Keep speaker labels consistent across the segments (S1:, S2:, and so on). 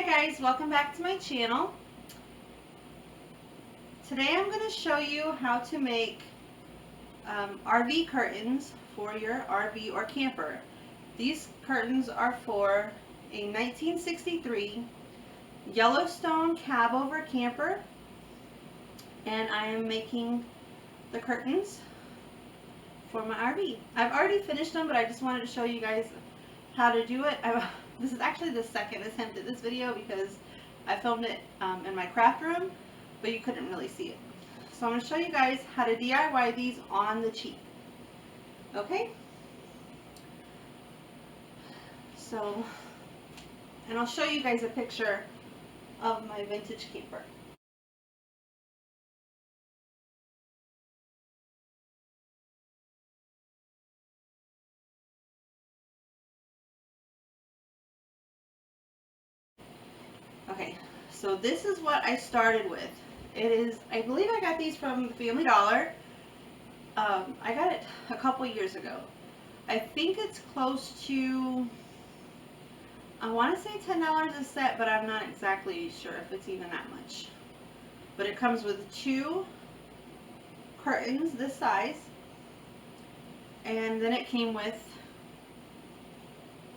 S1: Hi guys, welcome back to my channel. Today I'm going to show you how to make RV curtains for your RV or camper. These curtains are for a 1963 Yellowstone cab over camper, and I am making the curtains for my RV. I've already finished them, but I just wanted to show you guys how to do it. This is actually the second attempt at this video because I filmed it in my craft room, but you couldn't really see it. So I'm going to show you guys how to DIY these on the cheap. Okay? So, and I'll show you guys a picture of my vintage camper. Okay, so this is what I started with. It is, I believe I got these from Family Dollar. I got it a couple years ago. I think it's close to, I want to say $10 a set, but I'm not exactly sure if it's even that much. But it comes with 2 curtains this size, and then it came with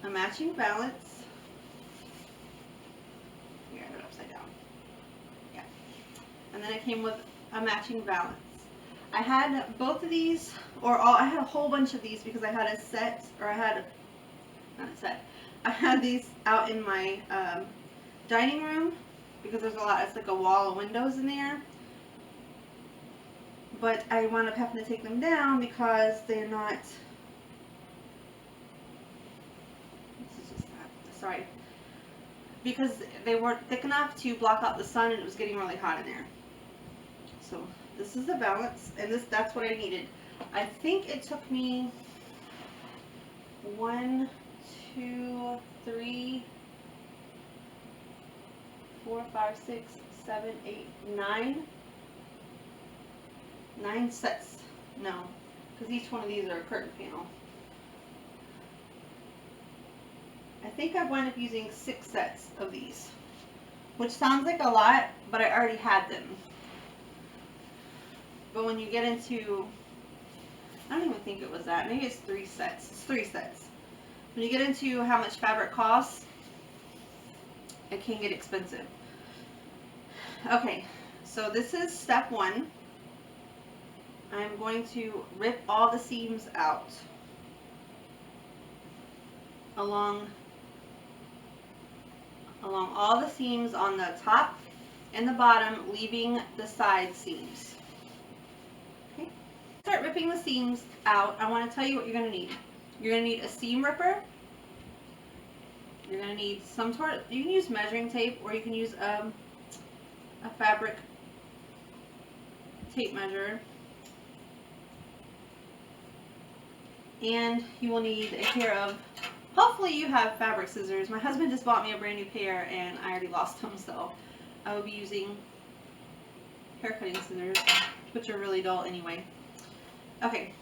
S1: a matching valance. Here, I have it upside down. Yeah. And then it came with a matching valance. I had both of these, I had a whole bunch of these because I had a set, or I had, not a set, I had these out in my dining room because there's a lot, it's like a wall of windows in there. But I wound up having to take them down because they're not, this is just that, sorry, because they weren't thick enough to block out the sun, and it was getting really hot in there. So this is the valance, and that's what I needed. I think it took me 1, 2, 3, 4, 5, 6, 7, 8, 9 sets. No, because each one of these are a curtain panel. I think I wound up using 6 sets of these, which sounds like a lot, but I already had them. But when you get into, I don't even think it was that, maybe it's 3 sets. It's 3 sets. When you get into how much fabric costs, it can get expensive. Okay, so this is step 1. I'm going to rip all the seams out along all the seams on the top and the bottom, leaving the side seams. Okay. Start ripping the seams out. I want to tell you what you're going to need. You're going to need a seam ripper. You're going to need some sort of, you can use measuring tape, or you can use a fabric tape measure. And you will need a pair of, hopefully you have fabric scissors. My husband just bought me a brand new pair and I already lost them, so I will be using hair cutting scissors, which are really dull anyway. Okay.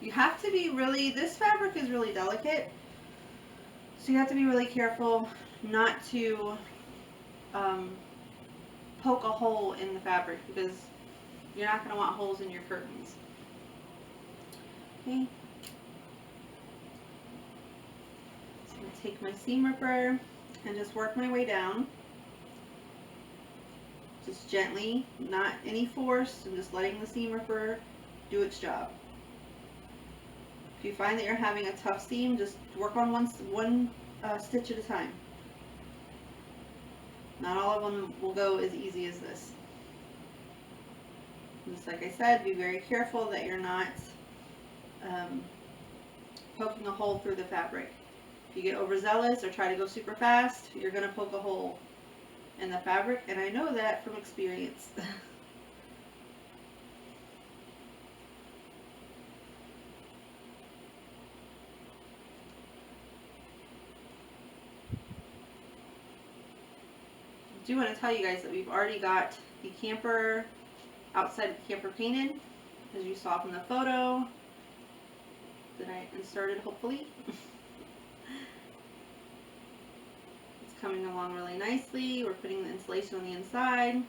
S1: You have to be really, this fabric is really delicate, so you have to be really careful not to poke a hole in the fabric, because you're not going to want holes in your curtains. Okay. So I'm going to take my seam ripper and just work my way down. Just gently, not any force, and just letting the seam ripper do its job. If you find that you're having a tough seam, just work on one stitch at a time. Not all of them will go as easy as this. Just like I said, be very careful that you're not poking a hole through the fabric. If you get overzealous or try to go super fast, you're going to poke a hole in the fabric, and I know that from experience. I do want to tell you guys that we've already got the camper, outside of the camper painted, as you saw from the photo that I inserted, hopefully. It's coming along really nicely. We're putting the insulation on the inside.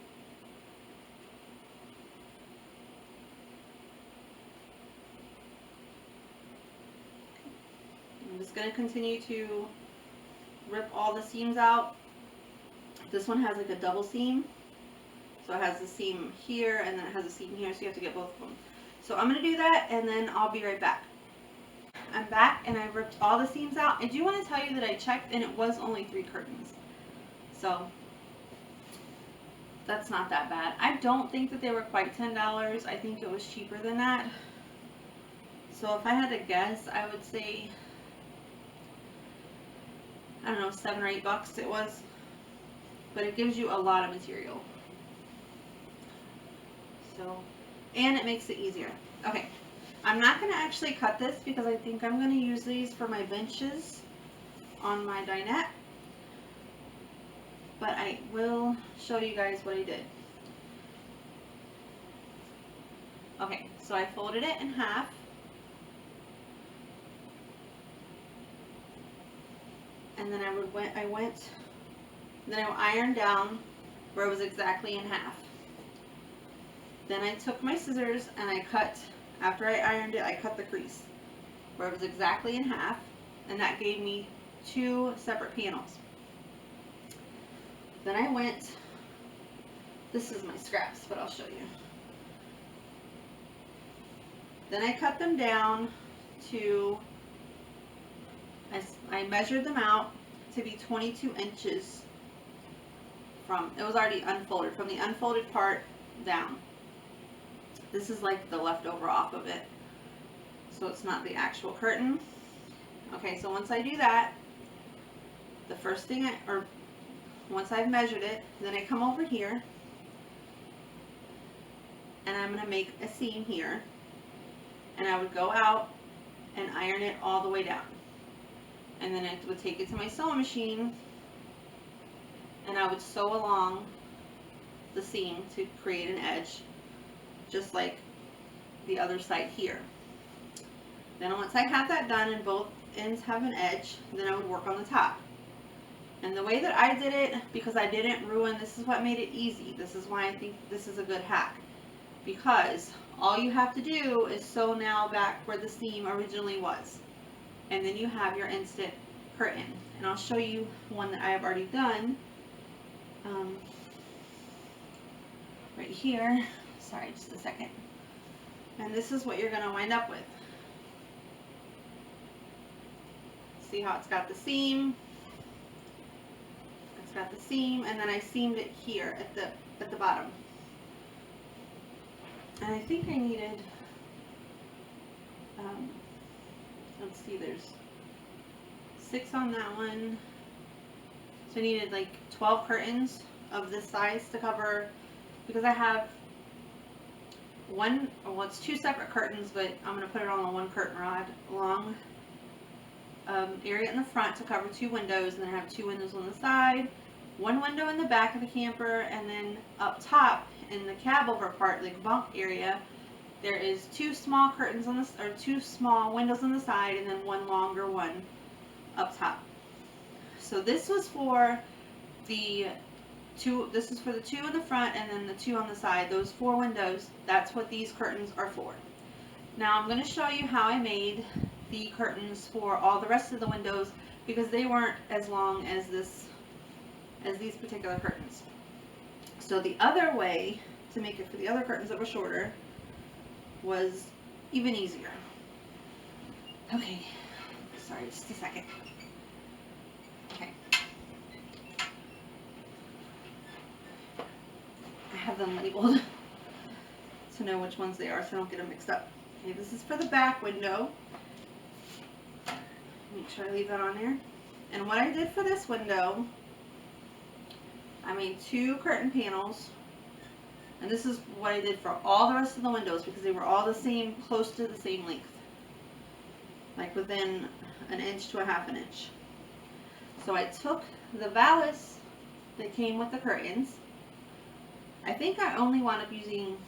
S1: I'm just going to continue to rip all the seams out. This one has like a double seam. So it has a seam here and then it has a seam here, so you have to get both of them. So I'm going to do that and then I'll be right back. I'm back and I ripped all the seams out. I do want to tell you that I checked and it was only 3 curtains. So that's not that bad. I don't think that they were quite $10. I think it was cheaper than that. So if I had to guess, I would say, I don't know, $7 or $8 it was. But it gives you a lot of material. So, and it makes it easier. Okay, I'm not going to actually cut this because I think I'm going to use these for my benches on my dinette. But I will show you guys what I did. Okay, so I folded it in half. And then then I ironed down where it was exactly in half. Then I took my scissors and I cut, after I ironed it, I cut the crease where it was exactly in half, and that gave me 2 separate panels. Then I went, this is my scraps, but I'll show you. Then I cut them down to, I measured them out to be 22 inches from, it was already unfolded, from the unfolded part down. This is like the leftover off of it, so it's not the actual curtain. Okay, so once I do that, the first thing once I've measured it, then I come over here and I'm going to make a seam here, and I would go out and iron it all the way down, and then I would take it to my sewing machine and I would sew along the seam to create an edge, just like the other side here. Then once I have that done and both ends have an edge, then I would work on the top. And the way that I did it, because I didn't ruin, this is what made it easy. This is why I think this is a good hack. Because all you have to do is sew now back where the seam originally was. And then you have your instant curtain. And I'll show you one that I have already done. Right here. Sorry, just a second. And this is what you're going to wind up with. See how it's got the seam? It's got the seam, and then I seamed it here at the bottom. And I think I needed, let's see, there's 6 on that one. So I needed like 12 curtains of this size to cover, because I have it's 2 separate curtains, but I'm going to put it on a 1 curtain rod long area in the front to cover 2 windows, and then I have 2 windows on the side, 1 window in the back of the camper, and then up top in the cab over part, like bunk area, there is 2 small curtains on this, or 2 small windows on the side, and then 1 longer one up top. So this was for the 2, this is for the 2 in the front and then the 2 on the side, those 4 windows. That's what these curtains are for. Now I'm going to show you how I made the curtains for all the rest of the windows, because they weren't as long as these particular curtains. So the other way to make it for the other curtains that were shorter was even easier. Okay, sorry, just a second. Okay. I have them labeled to know which ones they are so I don't get them mixed up. Okay, this is for the back window. Make sure I leave that on there. And what I did for this window, I made 2 curtain panels, and this is what I did for all the rest of the windows, because they were all the same, close to the same length, like within 1 inch to 1/2 inch. So I took the valance that came with the curtains. I think I only wound up using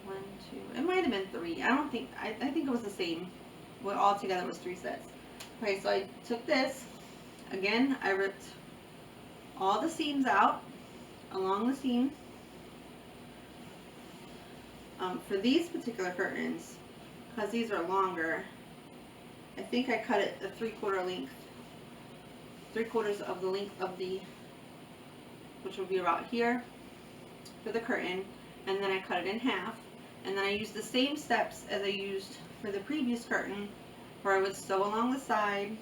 S1: 1, 2, it might have been 3. I think it was the same. Well, all together was 3 sets. Okay, so I took this. Again, I ripped all the seams out along the seam. For these particular curtains, because these are longer, I think I cut it a 3/4 length. 3/4 of the length of the, which will be about here for the curtain, and then I cut it in half, and then I used the same steps as I used for the previous curtain, where I would sew along the side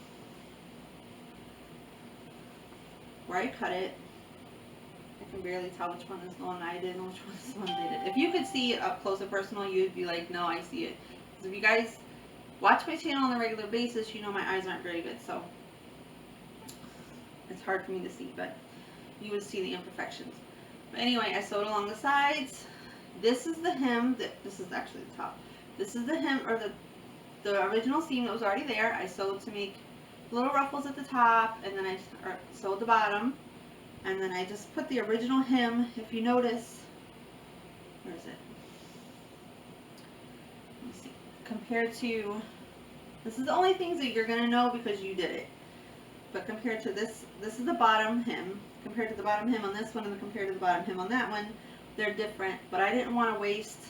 S1: where I cut it. I can barely tell which one is the one I did and which one is the one they did. If you could see it up close and personal, you'd be like, no, I see it. Because if you guys watch my channel on a regular basis, you know my eyes aren't very good, so it's hard for me to see, but you would see the imperfections. But anyway, I sewed along the sides. This is the hem, this is actually the top. This is the hem, or the original seam that was already there. I sewed to make little ruffles at the top, and then I sewed the bottom, and then I just put the original hem. If you notice, where is it? Let me see. Compared to, this is the only things that you're going to know because you did it. But compared to this is the bottom hem. Compared to the bottom hem on this one and compared to the bottom hem on that one, they're different. But I didn't want to waste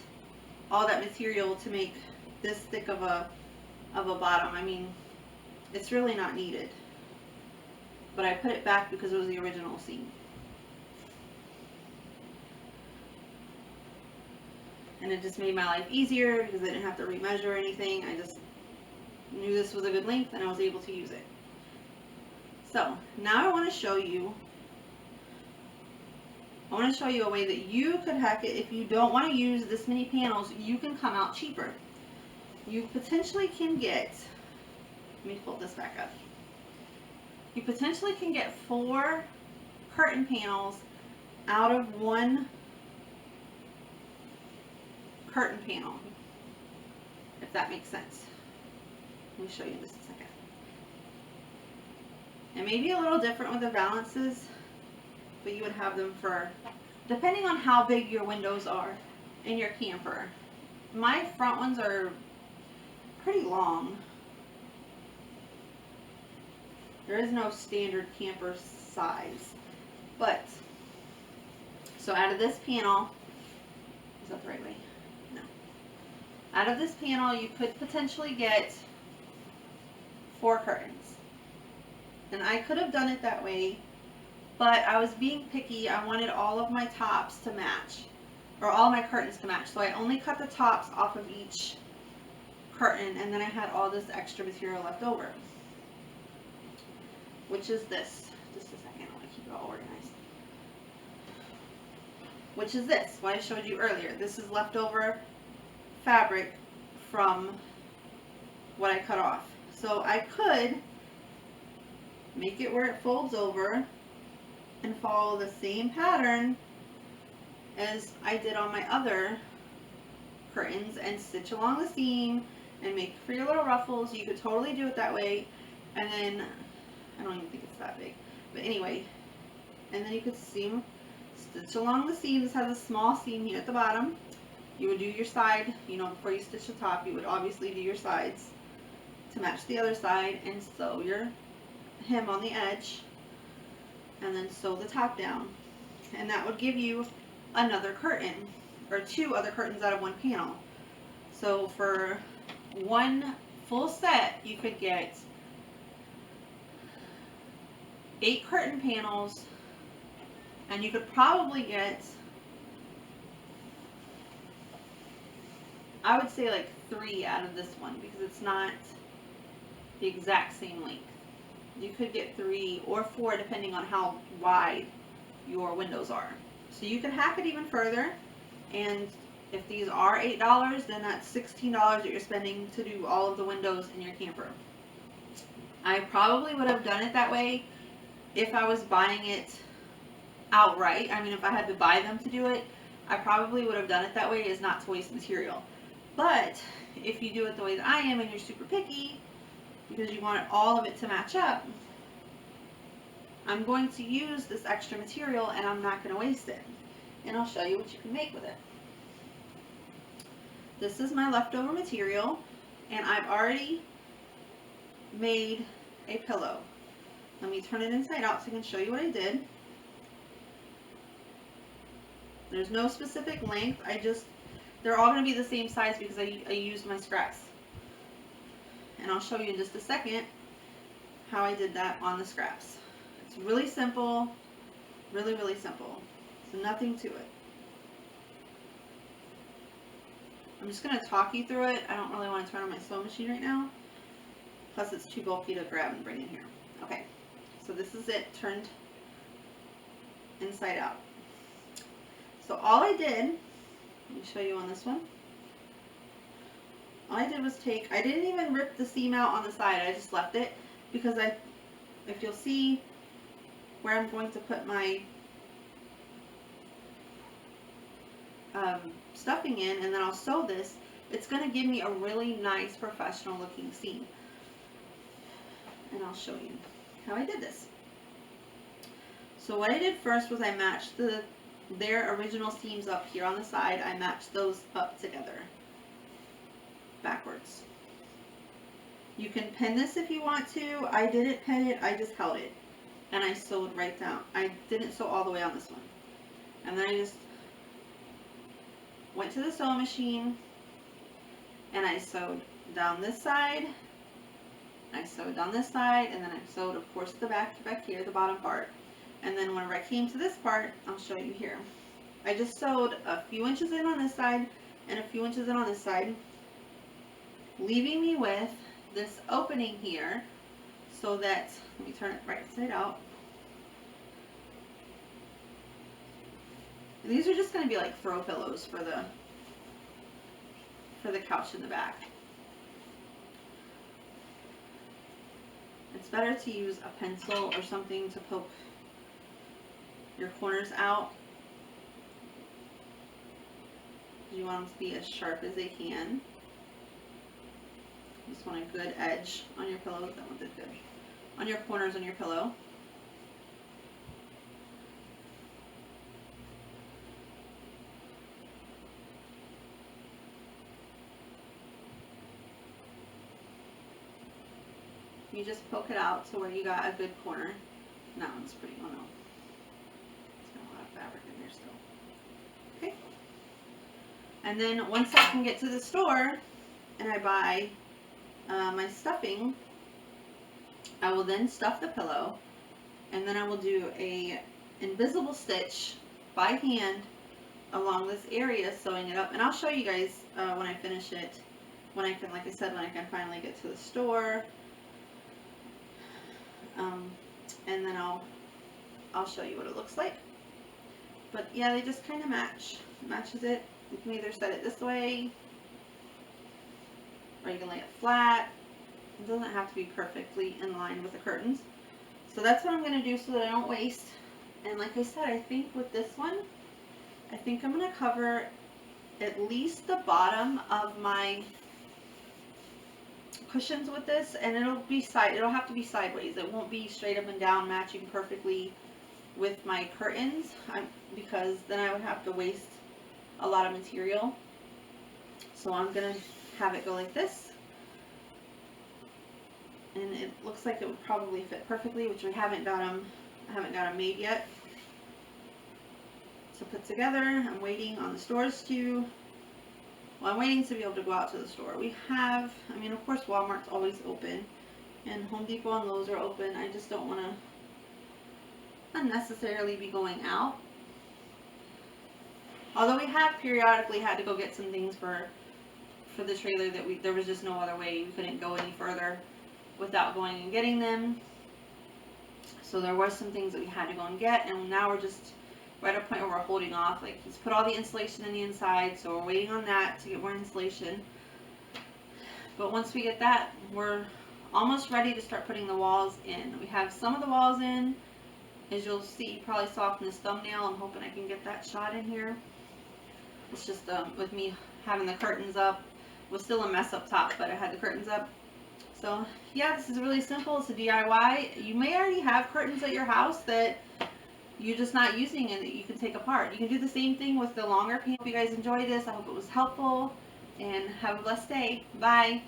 S1: all that material to make this thick of a bottom. I mean, it's really not needed. But I put it back because it was the original seam. And it just made my life easier because I didn't have to remeasure anything. I just knew this was a good length and I was able to use it. So now I want to show you a way that you could hack it. If you don't want to use this many panels, you can come out cheaper. You potentially can get, let me fold this back up. You potentially can get 4 curtain panels out of 1 curtain panel, if that makes sense. Let me show you in just a second. It may be a little different with the valances, but you would have them for, depending on how big your windows are in your camper. My front ones are pretty long. There is no standard camper size. But, so out of this panel, is that the right way? No. Out of this panel, you could potentially get 4 curtains. And I could have done it that way, but I was being picky. I wanted all of my tops to match, or all my curtains to match. So I only cut the tops off of each curtain, and then I had all this extra material left over. Which is this. Just a second, I want to keep it all organized. Which is this, what I showed you earlier. This is leftover fabric from what I cut off. So I could make it where it folds over and follow the same pattern as I did on my other curtains and stitch along the seam and make for your little ruffles. You could totally do it that way. And then, I don't even think it's that big, but anyway, and then you could stitch along the seam. This has a small seam here at the bottom. You would do your side, you know, before you stitch the top, you would obviously do your sides to match the other side and sew your hem on the edge and then sew the top down, and that would give you another curtain or 2 other curtains out of 1 panel. So for 1 full set you could get 8 curtain panels, and you could probably get, I would say, like 3 out of this one because it's not the exact same length. You could get 3 or 4 depending on how wide your windows are. So you can hack it even further, and if these are $8, then that's $16 that you're spending to do all of the windows in your camper. I probably would have done it that way if I was buying it outright. I mean, if I had to buy them to do it, I probably would have done it that way, as not to waste material. But if you do it the way that I am and you're super picky because you want all of it to match up, I'm going to use this extra material and I'm not going to waste it. And I'll show you what you can make with it. This is my leftover material, and I've already made a pillow. Let me turn it inside out so I can show you what I did. There's no specific length. They're all going to be the same size because I used my scraps. And I'll show you in just a second how I did that on the scraps. It's really simple, really, really simple. So nothing to it. I'm just going to talk you through it. I don't really want to turn on my sewing machine right now. Plus it's too bulky to grab and bring in here. Okay, so this is it turned inside out. So all I did, let me show you on this one. All I did was I didn't even rip the seam out on the side. I just left it because if you'll see where I'm going to put my stuffing in, and then I'll sew this, it's going to give me a really nice professional looking seam. And I'll show you how I did this. So what I did first was I matched their original seams up here on the side. I matched those up together backwards. You can pin this if you want to. I didn't pin it, I just held it and I sewed right down. I didn't sew all the way on this one. And then I just went to the sewing machine and I sewed down this side, I sewed down this side, and then I sewed, of course, the back here, the bottom part. And then whenever I came to this part, I'll show you here. I just sewed a few inches in on this side and a few inches in on this side, leaving me with this opening here so that, let me turn it right side out. And these are just going to be like throw pillows for the couch in the back. It's better to use a pencil or something to poke your corners out. You want them to be as sharp as they can. You just want a good edge on your pillow. That one did good. On your corners on your pillow. You just poke it out to where you got a good corner. And that one's pretty, oh no. It's got a lot of fabric in there still. Okay. And then once I can get to the store and I buy my stuffing, I will then stuff the pillow, and then I will do a invisible stitch by hand along this area, sewing it up. And I'll show you guys when I finish it, when I can, like I said, when I can finally get to the store. And then I'll show you what it looks like. But yeah, they just kind of matches it. You can either set it this way, or you can lay it flat. It doesn't have to be perfectly in line with the curtains. So that's what I'm going to do so that I don't waste. And like I said, I think with this one, I think I'm going to cover at least the bottom of my cushions with this, and it'll have to be sideways. It won't be straight up and down matching perfectly with my curtains, because then I would have to waste a lot of material. So I'm gonna have it go like this, and it looks like it would probably fit perfectly, which I haven't got them made yet to put together. I'm waiting on the stores to. Well, I'm waiting to be able to go out to the store. We have, I mean, of course, Walmart's always open, and Home Depot and Lowe's are open. I just don't want to unnecessarily be going out. Although we have periodically had to go get some things for the trailer that there was just no other way. We couldn't go any further without going and getting them. So there were some things that we had to go and get, and now we're just at a point where we're holding off. Like, he's put all the insulation in the inside, so we're waiting on that to get more insulation. But once we get that, we're almost ready to start putting the walls in. We have some of the walls in, as you'll see. You probably saw from this thumbnail. I'm hoping I can get that shot in here. It's just with me having the curtains up, it was still a mess up top, but I had the curtains up. So yeah, this is really simple. It's a DIY. You may already have curtains at your house that you're just not using and that you can take apart. You can do the same thing with the longer panel. Hope you guys enjoyed this. I hope it was helpful, and have a blessed day. Bye.